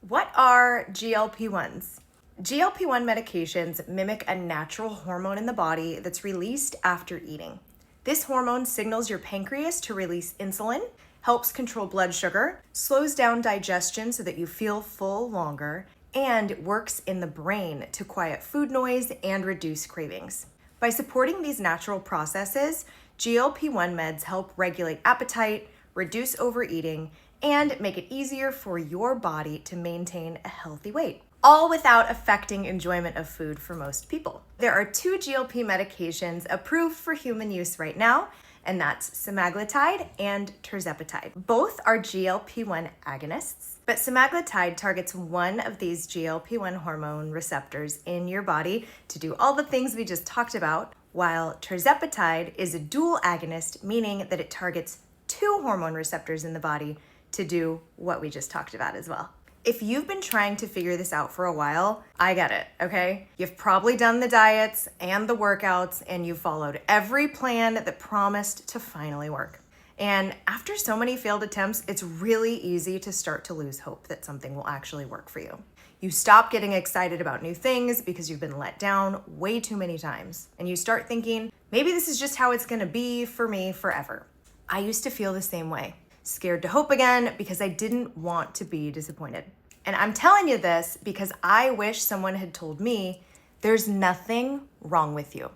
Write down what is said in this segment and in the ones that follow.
What are GLP-1s? GLP-1 medications mimic a natural hormone in the body that's released after eating. This hormone signals your pancreas to release insulin, helps control blood sugar, slows down digestion so that you feel full longer, and works in the brain to quiet food noise and reduce cravings. By supporting these natural processes, GLP-1 meds help regulate appetite, reduce overeating, and make it easier for your body to maintain a healthy weight, all without affecting enjoyment of food for most people. There are 2 GLP medications approved for human use right now, and that's semaglutide and tirzepatide. Both are GLP-1 agonists, but semaglutide targets one of these GLP-1 hormone receptors in your body to do all the things we just talked about, while tirzepatide is a dual agonist, meaning that it targets 2 hormone receptors in the body to do what we just talked about as well. If you've been trying to figure this out for a while, I get it, okay? You've probably done the diets and the workouts, and you've followed every plan that promised to finally work. And after so many failed attempts, it's really easy to start to lose hope that something will actually work for you. You stop getting excited about new things because you've been let down way too many times. And you start thinking, maybe this is just how it's gonna be for me forever. I used to feel the same way. Scared to hope again because I didn't want to be disappointed. And I'm telling you this because I wish someone had told me there's nothing wrong with you.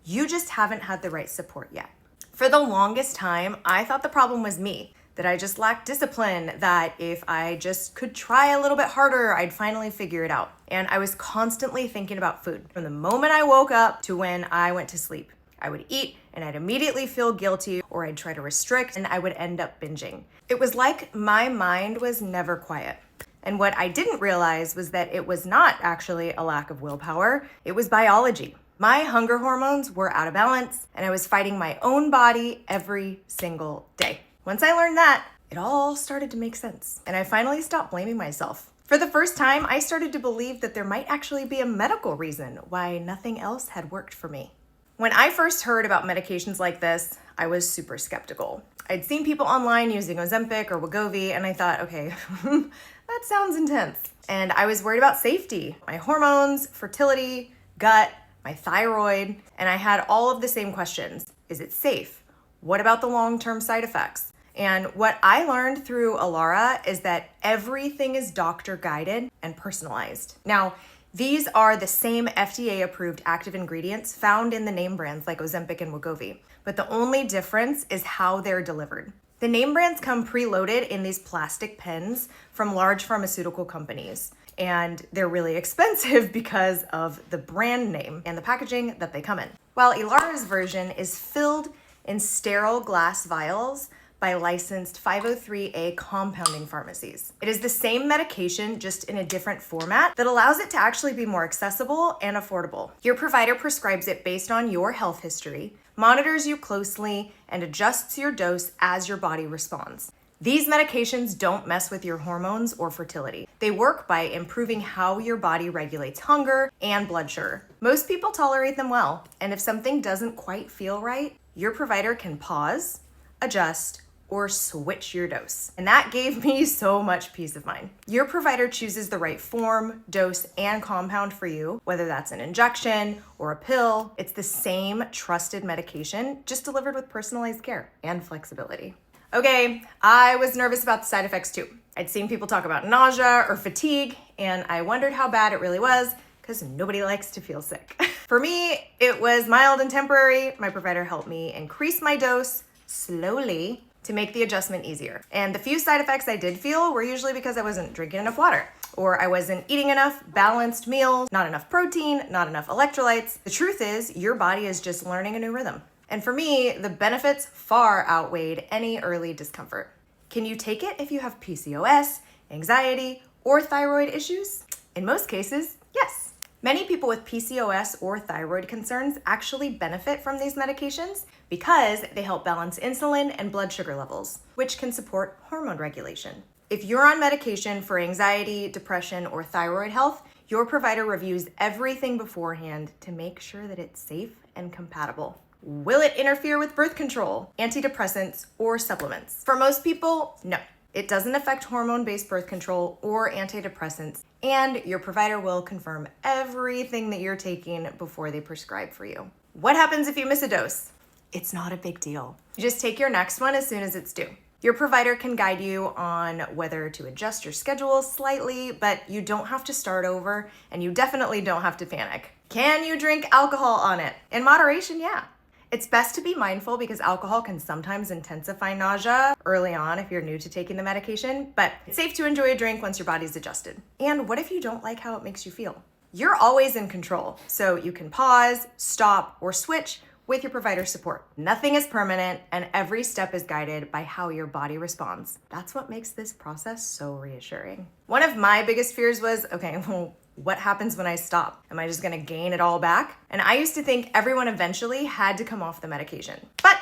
You just haven't had the right support yet. For the longest time, I thought the problem was me, that I just lacked discipline, that if I just could try a little bit harder, I'd finally figure it out. And I was constantly thinking about food from the moment I woke up to when I went to sleep. I would eat and I'd immediately feel guilty, or I'd try to restrict and I would end up binging. It was like my mind was never quiet. And what I didn't realize was that it was not actually a lack of willpower, it was biology. My hunger hormones were out of balance and I was fighting my own body every single day. Once I learned that, it all started to make sense. And I finally stopped blaming myself. For the first time, I started to believe that there might actually be a medical reason why nothing else had worked for me. When I first heard about medications like this, I was super skeptical. I'd seen people online using Ozempic or Wegovy, and I thought, okay, that sounds intense. And I was worried about safety, my hormones, fertility, gut, my thyroid, and I had all of the same questions. Is it safe? What about the long-term side effects? And what I learned through Elara is that everything is doctor-guided and personalized. Now, these are the same FDA-approved active ingredients found in the name brands like Ozempic and Wegovy, but the only difference is how they're delivered. The name brands come preloaded in these plastic pens from large pharmaceutical companies, and they're really expensive because of the brand name and the packaging that they come in. While Elara's version is filled in sterile glass vials by licensed 503A compounding pharmacies. It is the same medication, just in a different format that allows it to actually be more accessible and affordable. Your provider prescribes it based on your health history, monitors you closely, and adjusts your dose as your body responds. These medications don't mess with your hormones or fertility. They work by improving how your body regulates hunger and blood sugar. Most people tolerate them well, and if something doesn't quite feel right, your provider can pause, adjust, or switch your dose. And that gave me so much peace of mind. Your provider chooses the right form, dose, and compound for you, whether that's an injection or a pill. It's the same trusted medication, just delivered with personalized care and flexibility. Okay, I was nervous about the side effects too. I'd seen people talk about nausea or fatigue, and I wondered how bad it really was, because nobody likes to feel sick. For me, it was mild and temporary. My provider helped me increase my dose slowly to make the adjustment easier. And the few side effects I did feel were usually because I wasn't drinking enough water, or I wasn't eating enough balanced meals, not enough protein, not enough electrolytes. The truth is, your body is just learning a new rhythm. And for me, the benefits far outweighed any early discomfort. Can you take it if you have PCOS, anxiety, or thyroid issues? In most cases, yes. Many people with PCOS or thyroid concerns actually benefit from these medications because they help balance insulin and blood sugar levels, which can support hormone regulation. If you're on medication for anxiety, depression, or thyroid health, your provider reviews everything beforehand to make sure that it's safe and compatible. Will it interfere with birth control, antidepressants, or supplements? For most people, no. It doesn't affect hormone-based birth control or antidepressants, and your provider will confirm everything that you're taking before they prescribe for you. What happens if you miss a dose? It's not a big deal. You just take your next one as soon as it's due. Your provider can guide you on whether to adjust your schedule slightly, but you don't have to start over, and you definitely don't have to panic. Can you drink alcohol on it? In moderation, yeah. It's best to be mindful because alcohol can sometimes intensify nausea early on if you're new to taking the medication, but it's safe to enjoy a drink once your body's adjusted. And what if you don't like how it makes you feel? You're always in control, so you can pause, stop, or switch with your provider support. Nothing is permanent, and every step is guided by how your body responds. That's what makes this process so reassuring. One of my biggest fears was, okay, well, what happens when I stop? Am I just gonna gain it all back? And I used to think everyone eventually had to come off the medication. But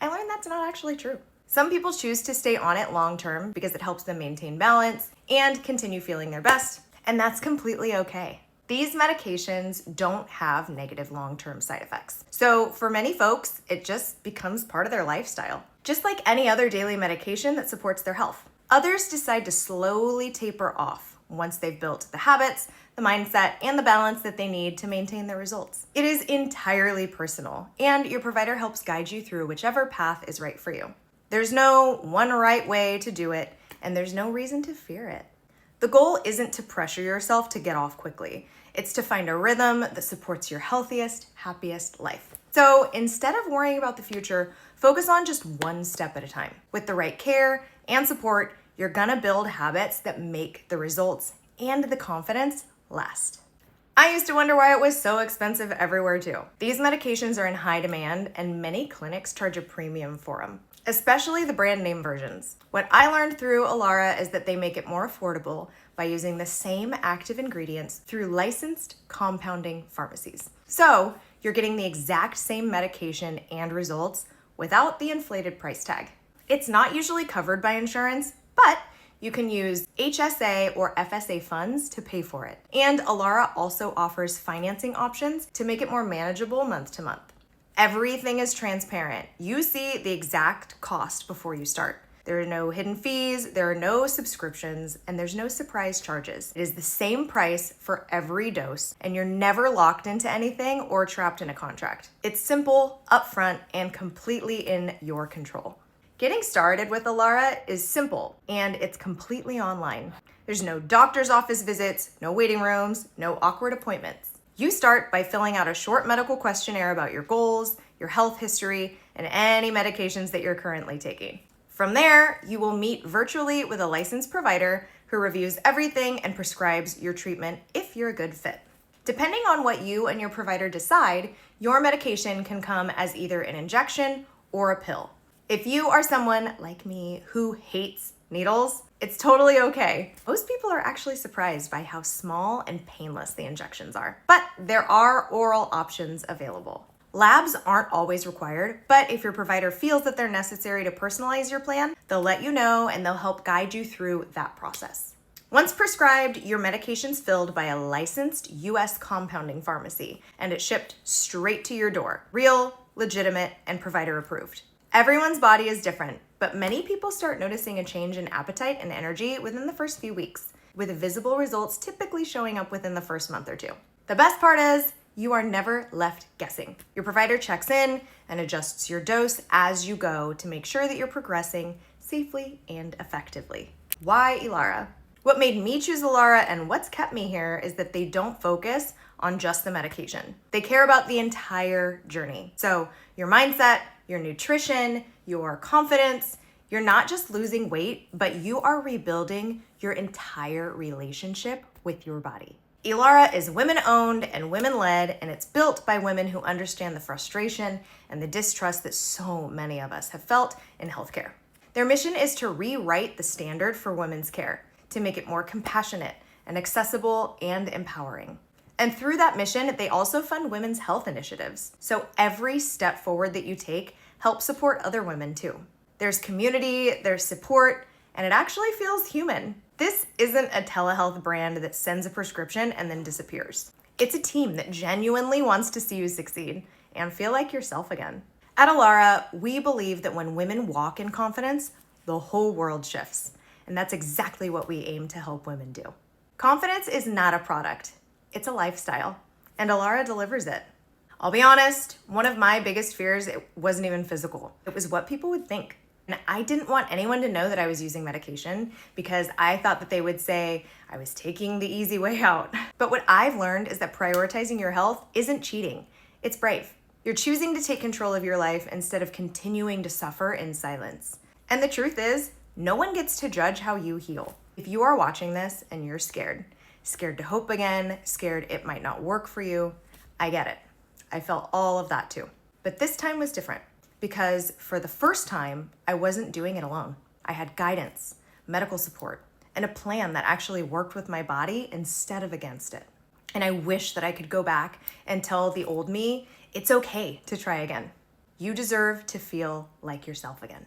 I learned that's not actually true. Some people choose to stay on it long term because it helps them maintain balance and continue feeling their best, and that's completely okay. These medications don't have negative long-term side effects. So for many folks, it just becomes part of their lifestyle, just like any other daily medication that supports their health. Others decide to slowly taper off once they've built the habits, the mindset, and the balance that they need to maintain their results. It is entirely personal, and your provider helps guide you through whichever path is right for you. There's no one right way to do it, and there's no reason to fear it. The goal isn't to pressure yourself to get off quickly. It's to find a rhythm that supports your healthiest, happiest life. So instead of worrying about the future, focus on just one step at a time. With the right care and support, you're gonna build habits that make the results and the confidence last. I used to wonder why it was so expensive everywhere too. These medications are in high demand and many clinics charge a premium for them, especially the brand name versions. What I learned through Elara is that they make it more affordable by using the same active ingredients through licensed compounding pharmacies. So you're getting the exact same medication and results without the inflated price tag. It's not usually covered by insurance, but you can use HSA or FSA funds to pay for it. And Elara also offers financing options to make it more manageable month to month. Everything is transparent. You see the exact cost before you start. There are no hidden fees, there are no subscriptions, and there's no surprise charges. It is the same price for every dose, and you're never locked into anything or trapped in a contract. It's simple, upfront, and completely in your control. Getting started with Elara is simple, and it's completely online. There's no doctor's office visits, no waiting rooms, no awkward appointments. You start by filling out a short medical questionnaire about your goals, your health history, and any medications that you're currently taking. From there, you will meet virtually with a licensed provider who reviews everything and prescribes your treatment if you're a good fit. Depending on what you and your provider decide, your medication can come as either an injection or a pill. If you are someone like me who hates needles, it's totally okay. Most people are actually surprised by how small and painless the injections are, but there are oral options available. Labs aren't always required, but if your provider feels that they're necessary to personalize your plan, they'll let you know and they'll help guide you through that process. Once prescribed, your medication's filled by a licensed US compounding pharmacy, and it's shipped straight to your door. Real, legitimate, and provider approved. Everyone's body is different, but many people start noticing a change in appetite and energy within the first few weeks, with visible results typically showing up within the first month or two. The best part is, you are never left guessing. Your provider checks in and adjusts your dose as you go to make sure that you're progressing safely and effectively. Why Elara? What made me choose Elara and what's kept me here is that they don't focus on just the medication. They care about the entire journey. So your mindset, your nutrition, your confidence, you're not just losing weight, but you are rebuilding your entire relationship with your body. Elara is women-owned and women-led, and it's built by women who understand the frustration and the distrust that so many of us have felt in healthcare. Their mission is to rewrite the standard for women's care, to make it more compassionate and accessible and empowering. And through that mission, they also fund women's health initiatives. So every step forward that you take helps support other women too. There's community, there's support, and it actually feels human. This isn't a telehealth brand that sends a prescription and then disappears. It's a team that genuinely wants to see you succeed and feel like yourself again. At Elara, we believe that when women walk in confidence, the whole world shifts. And that's exactly what we aim to help women do. Confidence is not a product, it's a lifestyle, and Elara delivers it. I'll be honest, one of my biggest fears, it wasn't even physical. It was what people would think. And I didn't want anyone to know that I was using medication because I thought that they would say I was taking the easy way out. But what I've learned is that prioritizing your health isn't cheating, it's brave. You're choosing to take control of your life instead of continuing to suffer in silence. And the truth is, no one gets to judge how you heal. If you are watching this and you're scared to hope again, scared it might not work for you, I get it. I felt all of that too. But this time was different because for the first time, I wasn't doing it alone. I had guidance, medical support, and a plan that actually worked with my body instead of against it. And I wish that I could go back and tell the old me, it's okay to try again. You deserve to feel like yourself again.